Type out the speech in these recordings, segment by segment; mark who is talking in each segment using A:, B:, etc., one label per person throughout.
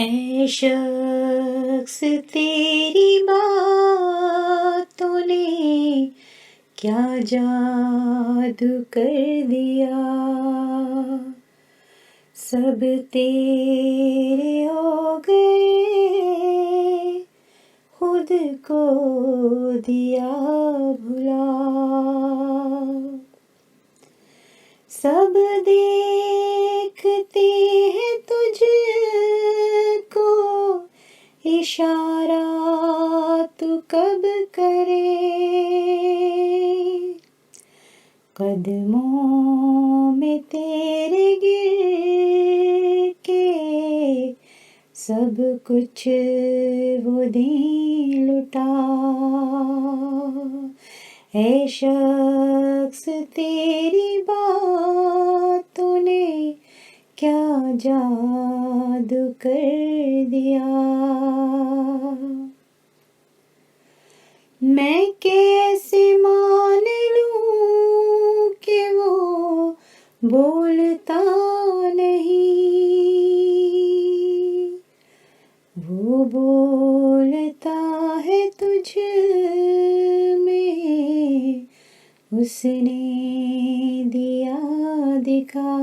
A: ऐ शख्स तेरी बातों ने क्या जादू कर दिया, सब तेरे हो गए, खुद को दिया भुला। सब देखते हैं तुझको, इशारा तू कब करे, कदमों में तेरे गिर के सब कुछ वो दिन लुटा। ऐ शख्स तेरी बातों ने क्या जादू कर दिया। मैं कैसे मान लूं कि वो बोलता नहीं, वो बोलता है तुझ में, उसने दिया दिखा।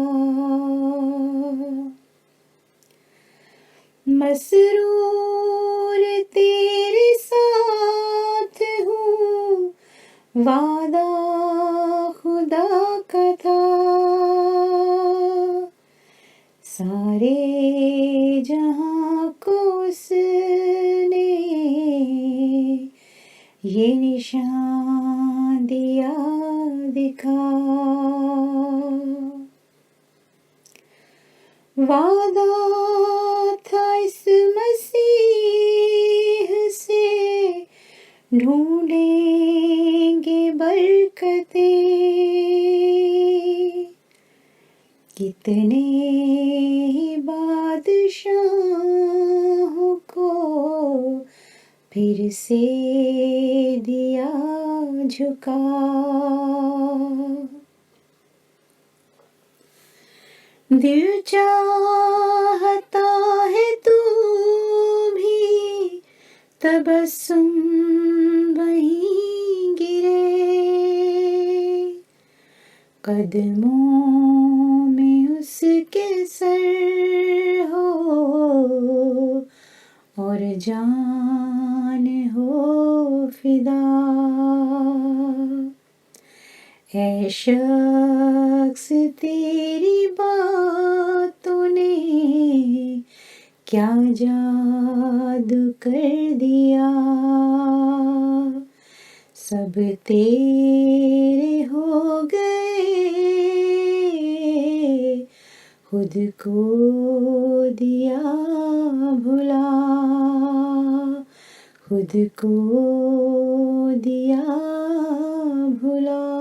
A: मसरूर तेरे साथ हूँ, वादा खुदा का था, सारे जहां को उसने ये निशान दिया दिखा। वादा था इस मसीह से, ढूंढेंगे बरकतें, कितने ही बादशाहों को फिर से दिया झुका। दिल चाहता है तू भी तबस्सुम वहीं गिरे, कदमों में उसके सर हो और जान हो फिदा। ऐ शख्स तेरी बातों ने क्या जादू कर दिया, सब तेरे हो गए, खुद को दिया भुला, खुद को दिया भुला।